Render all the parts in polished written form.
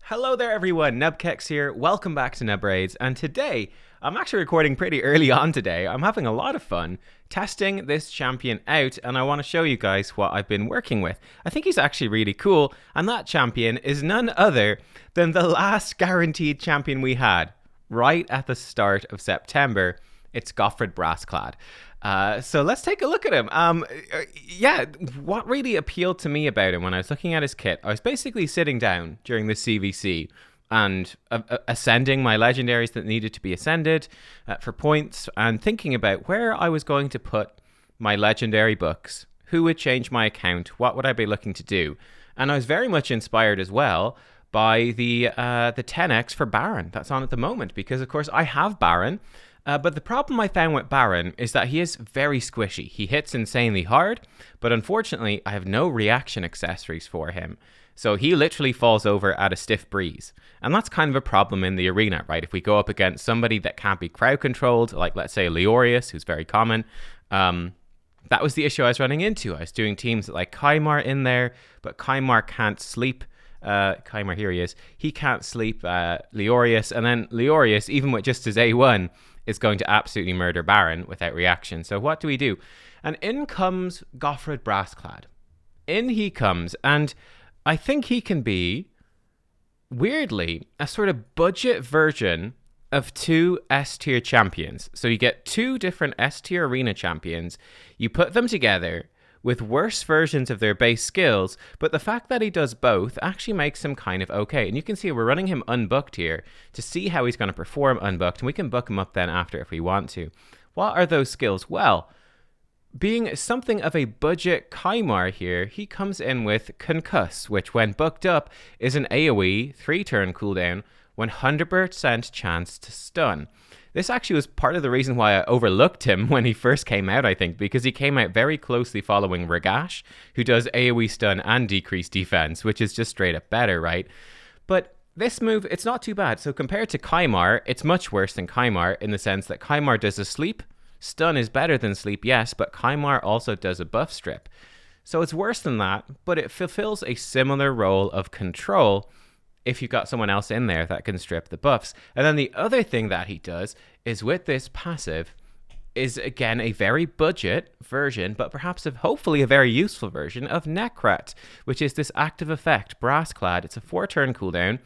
Hello there everyone, nubkeks here, welcome back to Nub Raids, and today, I'm actually recording pretty early on today. I'm having a lot of fun testing this champion out, and I want to show you guys what I've been working with. I think he's actually really cool, and that champion is none other than the last guaranteed champion we had, right at the start of September. It's Nekhret Brassclad. So let's take a look at him. What really appealed to me about him when I was looking at his kit, I was basically sitting down during the CVC and ascending my legendaries that needed to be ascended for points and thinking about where I was going to put my legendary books, who would change my account, what would I be looking to do. And I was very much inspired as well by the 10x for Baron that's on at the moment, because of course I have Baron. But the problem I found with Baron is that he is very squishy. He hits insanely hard, but unfortunately I have no reaction accessories for him. So he literally falls over at a stiff breeze. And that's kind of a problem in the arena, right? If we go up against somebody that can't be crowd controlled, like let's say Leorius, who's very common, that was the issue I was running into. I was doing teams like Kymar in there, but Kymar can't sleep. Kymar, here he is. He can't sleep Leorius, and then Leorius, even with just his A1, is going to absolutely murder Baron without reaction. So what do we do? And in comes Nekhret Brassclad. In he comes, and I think he can be, weirdly, a sort of budget version of two S-tier champions. So you get two different S-tier arena champions, you put them together with worse versions of their base skills, but the fact that he does both actually makes him kind of okay. And you can see we're running him unbooked here to see how he's going to perform unbooked, and we can book him up then after if we want to. What are those skills? Well, being something of a budget Kymar here, he comes in with Concuss, which when booked up is an AoE, 3-turn cooldown, 100% chance to stun. This actually was part of the reason why I overlooked him when he first came out, I think, because he came out very closely following Ragash, who does AoE stun and decreased defense, which is just straight up better, right? But this move, it's not too bad. So compared to Kymar, it's much worse than Kymar in the sense that Kymar does a sleep. Stun is better than sleep, yes, but Kymar also does a buff strip. So it's worse than that, but it fulfills a similar role of control if you've got someone else in there that can strip the buffs. And then the other thing that he does is with this passive is again a very budget version, but perhaps hopefully a very useful version of Nekhret, which is this active effect, Brassclad. It's a 4-turn cooldown.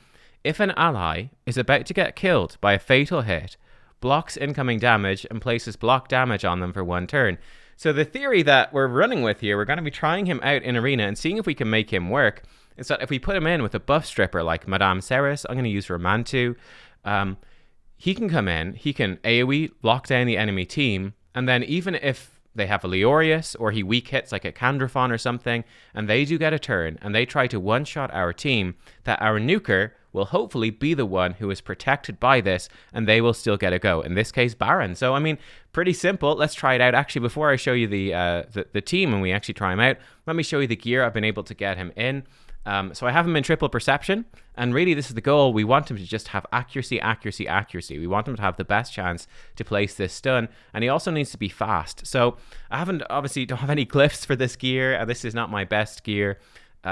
If an ally is about to get killed by a fatal hit, blocks incoming damage and places block damage on them for 1 turn. So the theory that we're running with here, we're going to be trying him out in arena and seeing if we can make him work, is that if we put him in with a buff stripper like Madame Ceres, I'm going to use Romantu, he can come in, he can AoE, lock down the enemy team, and then even if they have a Leorius or he weak hits like a Candrafon or something, and they do get a turn, and they try to one-shot our team, that our nuker will hopefully be the one who is protected by this, and they will still get a go. In this case, Baron. So, I mean, pretty simple. Let's try it out. Actually, before I show you the team and we actually try him out, let me show you the gear I've been able to get him in. So I have him in triple perception, and really this is the goal. We want him to just have accuracy, accuracy, accuracy. We want him to have the best chance to place this stun, and he also needs to be fast. So I obviously don't have any glyphs for this gear, and this is not my best gear.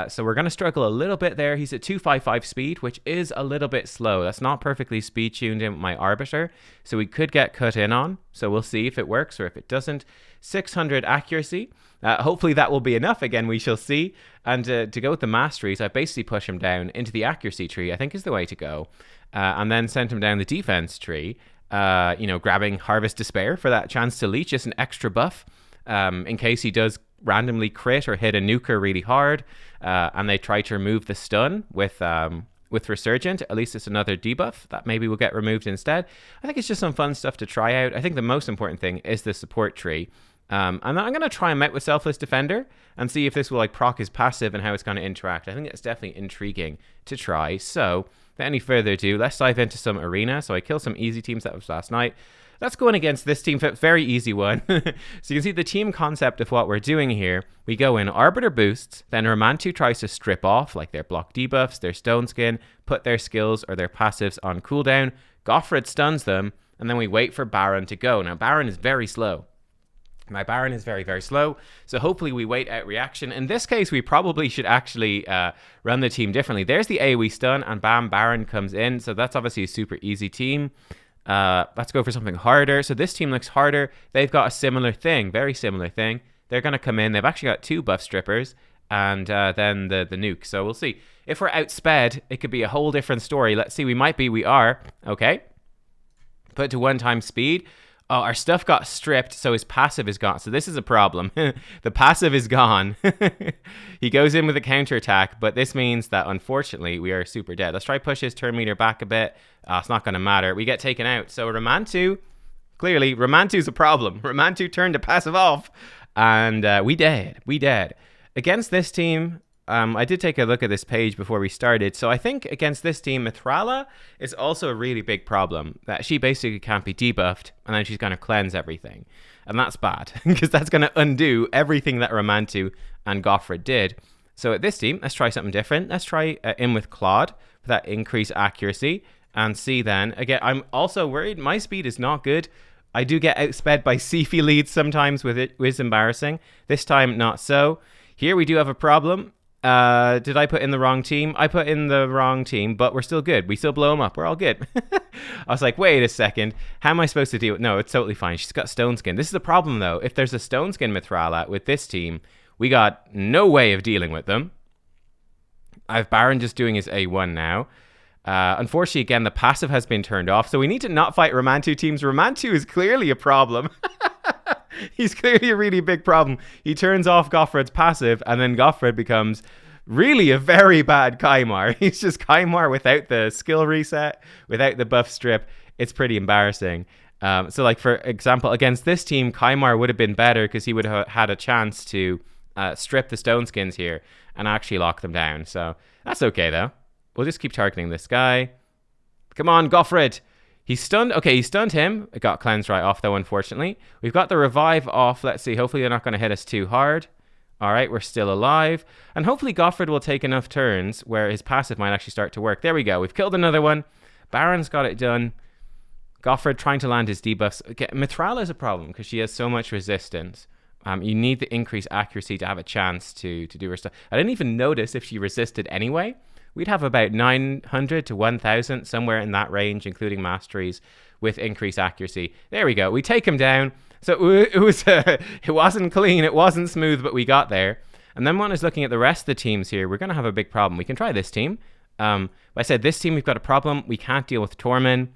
So we're going to struggle a little bit there. He's at 255 speed, which is a little bit slow. That's not perfectly speed tuned in with my Arbiter, so we could get cut in on. So we'll see if it works or if it doesn't. 600 accuracy. Hopefully that will be enough. Again, we shall see. And to go with the masteries, I basically push him down into the accuracy tree, I think is the way to go. And then send him down the defense tree, grabbing Harvest Despair for that chance to leech, just an extra buff in case he does randomly crit or hit a nuker really hard, and they try to remove the stun with Resurgent. At least it's another debuff that maybe will get removed instead. I think it's just some fun stuff to try out. I think the most important thing is the support tree. And I'm going to try him out with Selfless Defender and see if this will proc his passive and how it's going to interact. I think it's definitely intriguing to try. So without any further ado, let's dive into some arena. So I killed some easy teams. That was last night. Let's go in against this team, very easy one. So you can see the team concept of what we're doing here. We go in Arbiter boosts, then Romantu tries to strip off like their block debuffs, their stone skin, put their skills or their passives on cooldown. Nekhret stuns them, and then we wait for Baron to go. Now Baron is very slow. My Baron is very, very slow, so hopefully we wait out reaction. In this case, we probably should actually run the team differently. There's the AoE stun, and bam, Baron comes in, so that's obviously a super easy team. Let's go for something harder. So this team looks harder. They've got a similar thing, very similar thing. They're going to come in. They've actually got 2 buff strippers, and then the nuke. So we'll see. If we're outsped, it could be a whole different story. Let's see. We are. Okay. Put to 1x speed. Oh, our stuff got stripped, so his passive is gone. So this is a problem. The passive is gone. He goes in with a counterattack, but this means that, unfortunately, we are super dead. Let's try push his turn meter back a bit. It's not going to matter. We get taken out. So Ramantu, clearly, Ramantu's a problem. Ramantu turned the passive off, and we dead. We dead. Against this team... I did take a look at this page before we started. So I think against this team, Mithrala is also a really big problem. That she basically can't be debuffed, and then she's going to cleanse everything. And that's bad, because that's going to undo everything that Ramantu and Goffred did. So at this team, let's try something different. Let's try in with Claude for that increased accuracy. And see then, again, I'm also worried. My speed is not good. I do get outsped by Sifi leads sometimes with it, which is embarrassing. This time, not so. Here we do have a problem. Did I put in the wrong team? I put in the wrong team, but we're still good. We still blow them up. We're all good. I was like, wait a second. How am I supposed to deal with... No, it's totally fine. She's got Stone Skin. This is the problem, though. If there's a Stone Skin Mithrala with this team, we got no way of dealing with them. I have Baron just doing his A1 now. Unfortunately, again, the passive has been turned off, so we need to not fight Ramantu teams. Ramantu is clearly a problem. He's clearly a really big problem. He turns off Goffred's passive, and then Goffred becomes really a very bad Kymar. He's just Kymar without the skill reset, without the buff strip. It's pretty embarrassing. So, like, for example, against this team, Kymar would have been better because he would have had a chance to strip the Stone Skins here and actually lock them down. So that's okay, though. We'll just keep targeting this guy. Come on, Goffred. He's stunned. Okay, he stunned him. It got cleansed right off, though, unfortunately. We've got the revive off. Let's see. Hopefully they're not going to hit us too hard. All right, we're still alive. And hopefully Goffred will take enough turns where his passive might actually start to work. There we go. We've killed another one. Baron's got it done. Goffred trying to land his debuffs. Okay, Mithrala is a problem because she has so much resistance. You need the increased accuracy to have a chance to do her stuff. I didn't even notice if she resisted anyway. We'd have about 900 to 1,000, somewhere in that range, including masteries, with increased accuracy. There we go. We take him down. So it wasn't clean, it wasn't smooth, but we got there. And then when I was looking at the rest of the teams here, we're going to have a big problem. We can try this team. I said this team, we've got a problem. We can't deal with Tormin.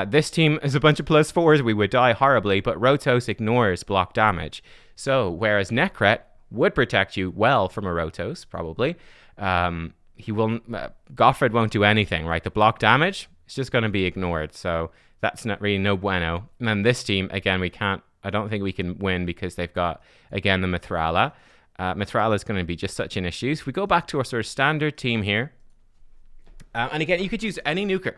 This team is a bunch of +4s. We would die horribly, but Rotos ignores block damage. So whereas Nekhret would protect you well from a Rotos, probably, Goffred won't do anything, right? The block damage is just going to be ignored. So that's not really no bueno. And then this team, again, I don't think we can win because they've got, again, the Mithrala. Mithrala is going to be just such an issue. So if we go back to our sort of standard team here, and again, you could use any nuker.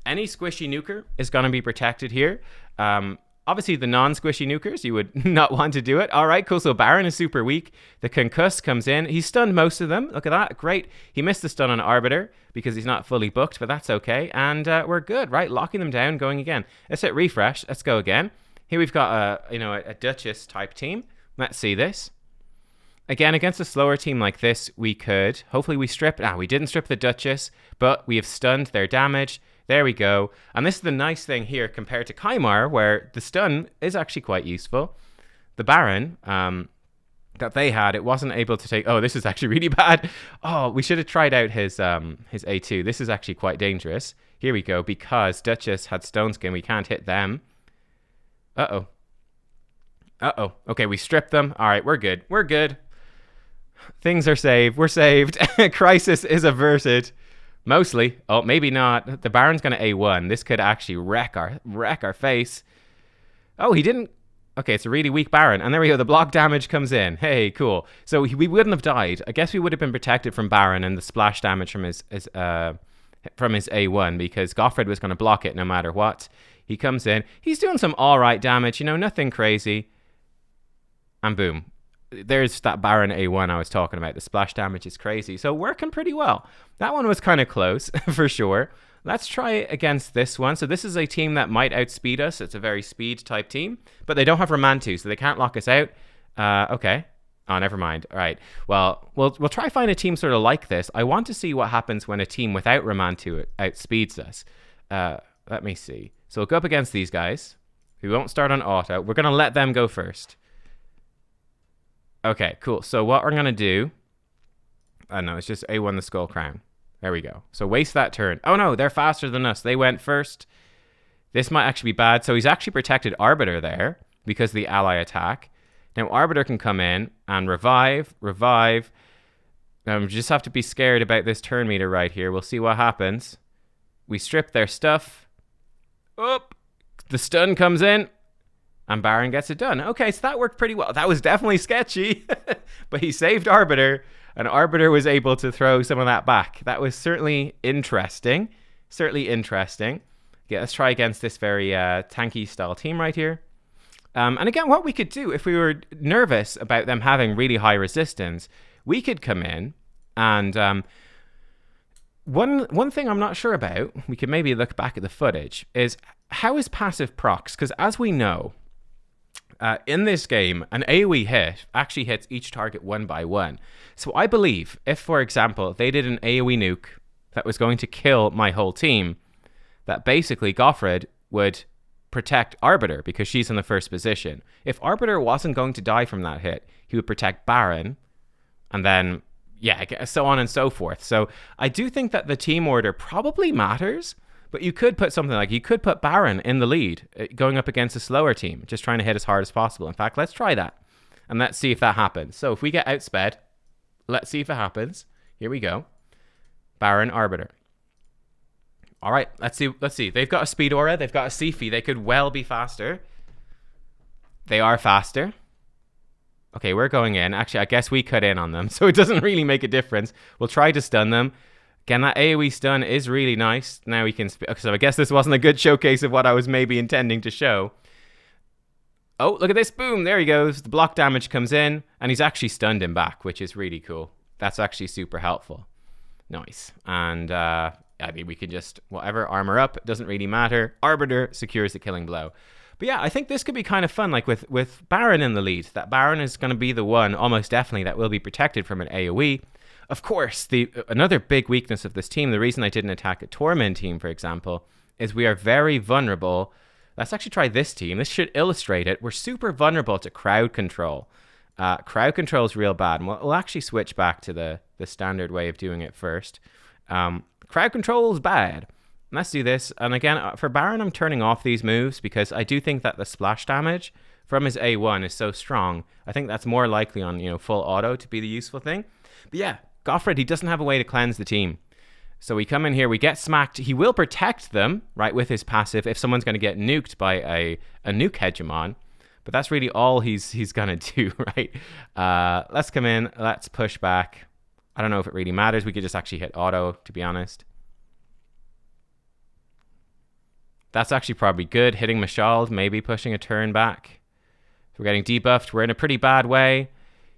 Any squishy nuker is going to be protected here. Obviously, the non-squishy nukers, you would not want to do it. All right, cool. So Baron is super weak. The Concuss comes in. He's stunned most of them. Look at that. Great. He missed the stun on Arbiter because he's not fully booked, but that's okay. And we're good, right? Locking them down, going again. Let's hit refresh. Let's go again. Here we've got a Duchess type team. Let's see this. Again, against a slower team like this, we could. Hopefully we strip. We didn't strip the Duchess, but we have stunned their damage. There we go. And this is the nice thing here compared to Kymar, where the stun is actually quite useful. The Baron that they had, it wasn't able to take... Oh, this is actually really bad. Oh, we should have tried out his A2. This is actually quite dangerous. Here we go. Because Duchess had Stone Skin, we can't hit them. Uh-oh. Uh-oh. Okay, we stripped them. All right, we're good. We're good. Things are saved. We're saved. Crisis is averted. Mostly. Oh, maybe not. The Baron's going to A1. This could actually wreck our face. Oh, he didn't. Okay, it's a really weak Baron. And there we go. The block damage comes in. Hey, cool. So we wouldn't have died. I guess we would have been protected from Baron and the splash damage from his A1 because Goffred was going to block it no matter what. He comes in. He's doing some all right damage. Nothing crazy. And boom. There's that Baron A1 I was talking about. The splash damage is crazy. So working pretty well. That one was kind of close, for sure. Let's try against this one. So this is a team that might outspeed us. It's a very speed type team, but they don't have Romantu, so they can't lock us out. Okay. Oh, never mind. All right. Well, we'll try find a team sort of like this. I want to see what happens when a team without Romantu outspeeds us. Let me see. So we'll go up against these guys. We won't start on auto. We're going to let them go first. Okay, cool. So what we're going to do... I know, it's just A1 the Skull Crown. There we go. So waste that turn. Oh no, they're faster than us. They went first. This might actually be bad. So he's actually protected Arbiter there because of the ally attack. Now Arbiter can come in and revive. We just have to be scared about this turn meter right here. We'll see what happens. We strip their stuff. Up. The stun comes in. And Baron gets it done. Okay, so that worked pretty well. That was definitely sketchy. But he saved Arbiter. And Arbiter was able to throw some of that back. That was certainly interesting. Yeah, let's try against this very tanky style team right here. And again, what we could do if we were nervous about them having really high resistance, we could come in and one thing I'm not sure about, we could maybe look back at the footage, is how is passive procs? Because as we know, in this game, an AoE hit actually hits each target one by one. So I believe if, for example, they did an AoE nuke that was going to kill my whole team, that basically Nekhret would protect Arbiter because she's in the first position. If Arbiter wasn't going to die from that hit, he would protect Baron, and then, yeah, so on and so forth. So I do think that the team order probably matters. But you could put something like, you could put Baron in the lead, going up against a slower team, just trying to hit as hard as possible. In fact, let's try that. And let's see if that happens. So if we get outsped, let's see if it happens. Here we go. Baron, Arbiter. All right, let's see. They've got a speed aura. They've got a Sifi. They could well be faster. They are faster. Okay, we're going in. Actually, I guess we cut in on them, so it doesn't really make a difference. We'll try to stun them. Again, that AoE stun is really nice. Now we can... So I guess this wasn't a good showcase of what I was maybe intending to show. Oh, look at this. Boom. There he goes. The block damage comes in, and he's actually stunned him back, which is really cool. That's actually super helpful. Nice. And, I mean, we can just... Whatever, armor up. It doesn't really matter. Arbiter secures the killing blow. But yeah, I think this could be kind of fun, like with Baron in the lead. That Baron is going to be the one, almost definitely, that will be protected from an AoE. Of course, another big weakness of this team, the reason I didn't attack a Torment team, for example, is we are very vulnerable. Let's actually try this team. This should illustrate it. We're super vulnerable to crowd control. Crowd control is real bad. And we'll actually switch back to the standard way of doing it first. Crowd control is bad. Let's do this. And again, for Baron, I'm turning off these moves because I do think that the splash damage from his A1 is so strong. I think that's more likely on, full auto to be the useful thing. But yeah, Nekhret, he doesn't have a way to cleanse the team. So we come in here, we get smacked. He will protect them, right, with his passive if someone's going to get nuked by a nuke hegemon. But that's really all he's going to do, right? Let's come in. Let's push back. I don't know if it really matters. We could just actually hit auto, to be honest. That's actually probably good. Hitting Mashald, maybe pushing a turn back. We're getting debuffed. We're in a pretty bad way.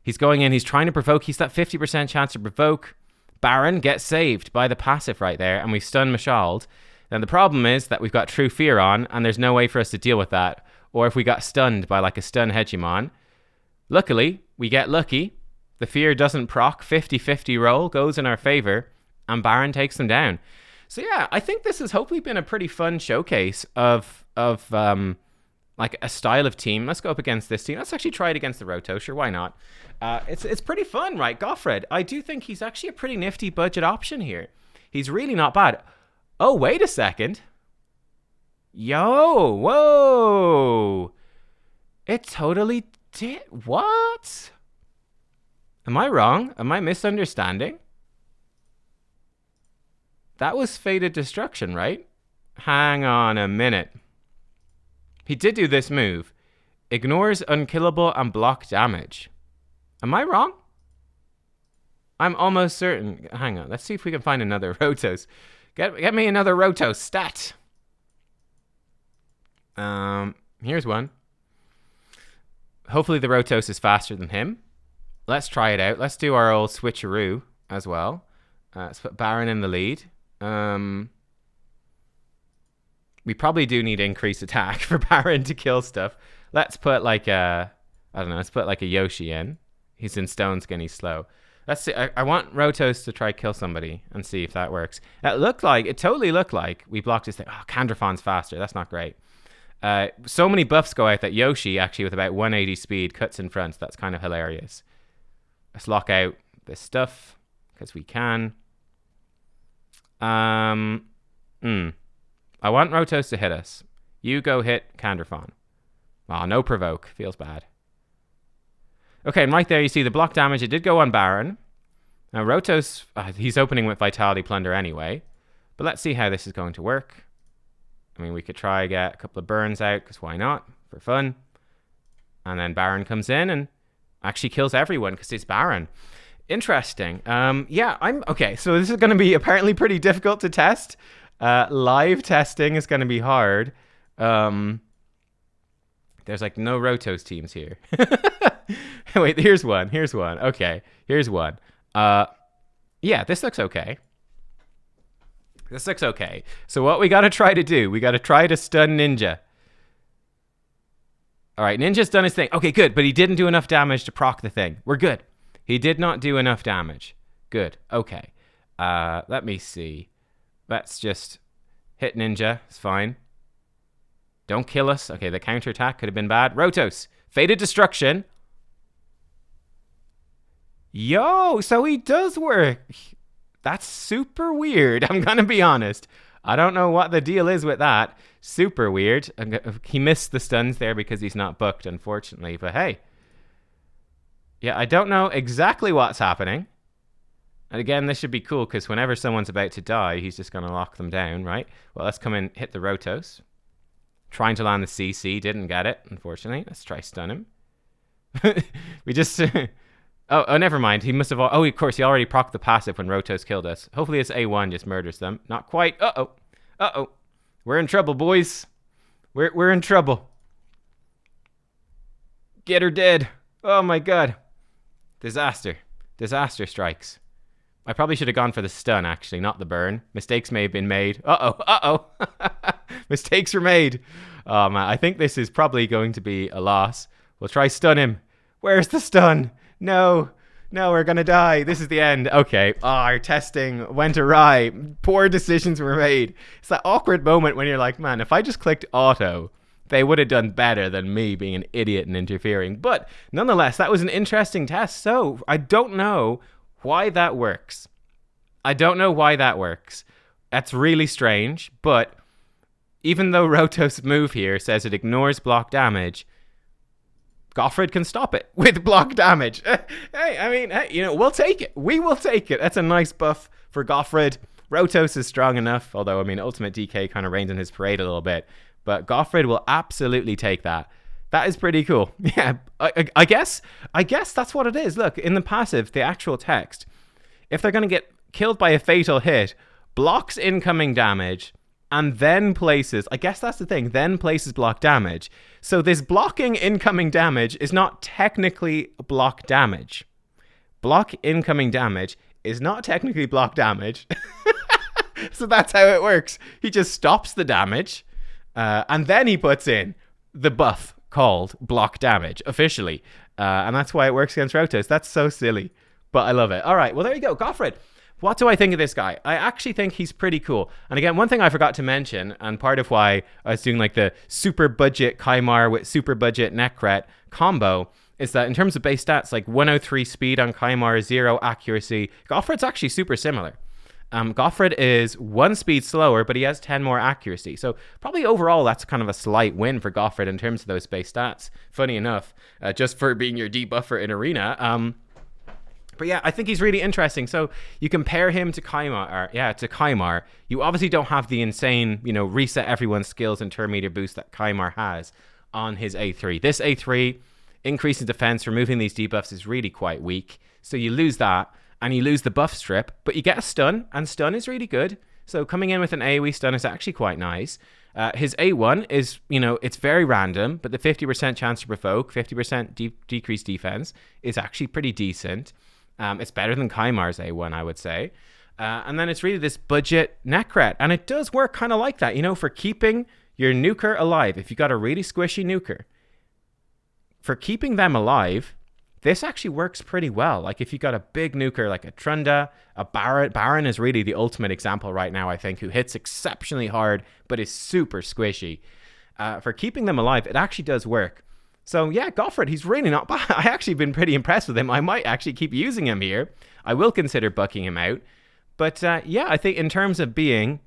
He's going in. He's trying to provoke. He's that 50% chance to provoke. Baron gets saved by the passive right there, and we stun Mashald. Now, the problem is that we've got True Fear on, and there's no way for us to deal with that. Or if we got stunned by like a stun hegemon. Luckily, we get lucky. The fear doesn't proc. 50-50 roll goes in our favor, and Baron takes them down. So yeah, I think this has hopefully been a pretty fun showcase of like a style of team. Let's go up against this team. Let's actually try it against the Roto. Sure, why not? It's pretty fun, right? Nekhret, I do think he's actually a pretty nifty budget option here. He's really not bad. Oh, wait a second. Yo, whoa. It totally did. What? Am I wrong? Am I misunderstanding? That was Fated Destruction, right? Hang on a minute. He did do this move. Ignores unkillable and block damage. Am I wrong? I'm almost certain. Hang on. Let's see if we can find another Rotos. Get me another Rotos stat. Here's one. Hopefully the Rotos is faster than him. Let's try it out. Let's do our old switcheroo as well. Let's put Baron in the lead. We probably do need increased attack for Baron to kill stuff. Let's put like a, I don't know, let's put like a Yoshi in. He's in stone skin, he's slow. Let's see, I want Rotos to try kill somebody and see if that works. It totally looked like we blocked his thing. Oh, Kandrafon's faster, that's not great. So many buffs go out that Yoshi, actually with about 180 speed, cuts in front. That's kind of hilarious. Let's lock out this stuff, because we can. I want Rotos to hit us. You go hit Kandrafon. Oh, no provoke. Feels bad. Okay, and right there you see the block damage. It did go on Baron. Now Rotos, he's opening with Vitality Plunder anyway. But let's see how this is going to work. I mean, we could try get a couple of burns out, because why not? For fun. And then Baron comes in and actually kills everyone, because it's Baron. Interesting. Okay, so this is going to be apparently pretty difficult to test. Live testing is going to be hard. There's like no Rotos teams here. Wait, here's one. Okay, here's one. Yeah, this looks okay. So what we got to try to do, we got to try to stun Ninja. All right, Ninja's done his thing. Okay, good, but he didn't do enough damage to proc the thing. We're good. He did not do enough damage. Good, okay. Let me see. Let's just hit Ninja. It's fine. Don't kill us. Okay, the counterattack could have been bad. Rotos, Fated Destruction. Yo, so he does work. That's super weird. I'm going to be honest. I don't know what the deal is with that. Super weird. He missed the stuns there because he's not booked, unfortunately. But hey. Yeah, I don't know exactly what's happening. And again, this should be cool because whenever someone's about to die, he's just going to lock them down, right? Well, let's come in, hit the Rotos. Trying to land the CC. Didn't get it, unfortunately. Let's try stun him. We just... Oh, never mind. He must have... Oh, of course, he already procced the passive when Rotos killed us. Hopefully his A1 just murders them. Not quite. Uh-oh. We're in trouble, boys. We're in trouble. Get her dead. Oh, my God. Disaster strikes. I probably should have gone for the stun, actually, not the burn. Mistakes may have been made. Uh-oh. Mistakes were made. Oh, man. I think this is probably going to be a loss. We'll try stun him. Where's the stun? No, we're gonna die. This is the end. Okay. Our testing went awry. Poor decisions were made. It's that awkward moment when you're like, man, if I just clicked auto, they would have done better than me being an idiot and interfering. But nonetheless, that was an interesting test. So I don't know why that works. That's really strange. But even though Rotos' move here says it ignores block damage, Goffred can stop it with block damage. We'll take it. We will take it. That's a nice buff for Goffred. Rotos is strong enough, although, Ultimate DK kind of rains in his parade a little bit. But Goffred will absolutely take that. That is pretty cool. Yeah, I guess that's what it is. Look, in the passive, the actual text, if they're going to get killed by a fatal hit, blocks incoming damage, and then places, I guess that's the thing, then places block damage. So this blocking incoming damage is not technically block damage. Block incoming damage is not technically block damage. So that's how it works. He just stops the damage, and then he puts in the buff called block damage, officially. And that's why it works against Rotos. That's so silly, but I love it. All right, well, there you go, Goffred. What do I think of this guy? I actually think he's pretty cool. And again, one thing I forgot to mention, and part of why I was doing like the super budget Kymar with super budget Nekhret combo, is that in terms of base stats, like 103 speed on Kymar, 0 accuracy, Goffred's actually super similar. Goffred is 1 speed slower, but he has 10 more accuracy. So probably overall, that's kind of a slight win for Goffred in terms of those base stats. Funny enough, just for being your debuffer in Arena. But yeah, I think he's really interesting. So you compare him to Kymar. You obviously don't have the insane, reset everyone's skills and turn meter boost that Kymar has on his A3. This A3, increase in defense, removing these debuffs is really quite weak. So you lose that, and you lose the buff strip, but you get a stun, and stun is really good. So coming in with an AoE stun is actually quite nice. His A1 is, it's very random, but the 50% chance to provoke, 50% decreased defense is actually pretty decent. It's better than Kymar's A1, I would say. And then it's really this budget Nekhret. And it does work kind of like that, you know, for keeping your nuker alive. If you got a really squishy nuker, for keeping them alive, this actually works pretty well. Like if you got a big nuker like a Trunda, a Baron is really the ultimate example right now, I think, who hits exceptionally hard but is super squishy. For keeping them alive, it actually does work. So yeah, Goffred, he's really not bad. I actually been pretty impressed with him. I might actually keep using him here. I will consider bucking him out. But yeah, I think in terms of being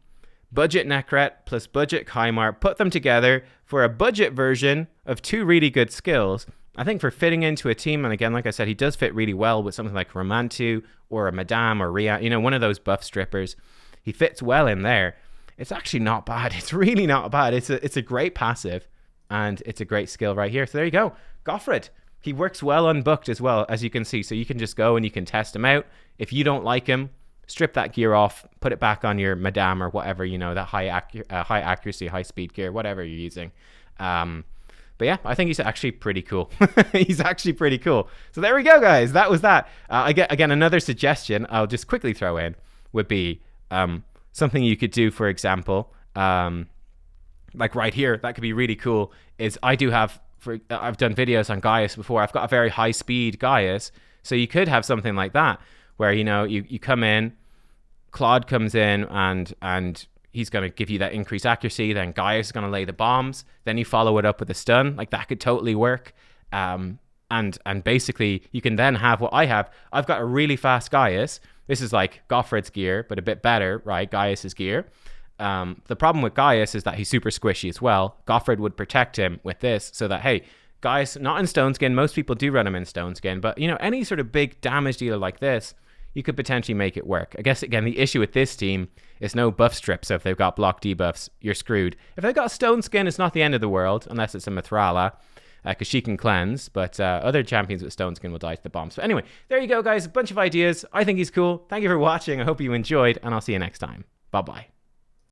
budget Nekhret plus budget Kymar, put them together for a budget version of two really good skills. I think for fitting into a team, and again, like I said, he does fit really well with something like Romantu or a Madame or Ria, you know, one of those buff strippers. He fits well in there. It's actually not bad. It's really not bad. It's a great passive, and it's a great skill right here. So there you go. Goffred. He works well unbooked as well, as you can see. So you can just go and you can test him out. If you don't like him, strip that gear off, put it back on your Madame or whatever, you know, that high accuracy, high speed gear, whatever you're using. But yeah, I think he's actually pretty cool. He's actually pretty cool. So there we go, guys. That was that. Again, another suggestion I'll just quickly throw in would be something you could do, for example, like right here, that could be really cool, is I do have, I've done videos on Gaius before. I've got a very high speed Gaius. So you could have something like that where, you know, you come in, Claude comes in and he's going to give you that increased accuracy. Then Gaius is going to lay the bombs. Then you follow it up with a stun. Like that could totally work. And basically you can then have what I have. I've got a really fast Gaius. This is like Goffred's gear, but a bit better, right? Gaius's gear. The problem with Gaius is that he's super squishy as well. Goffred would protect him with this so that, hey, Gaius, not in Stone Skin. Most people do run him in Stone Skin, but you know, any sort of big damage dealer like this, you could potentially make it work. I guess, again, the issue with this team is no buff strip, so if they've got block debuffs, you're screwed. If they've got Stone Skin, it's not the end of the world, unless it's a Mithrala, because she can cleanse, but other champions with Stone Skin will die to the bombs. But anyway, there you go, guys. A bunch of ideas. I think he's cool. Thank you for watching. I hope you enjoyed, and I'll see you next time. Bye-bye.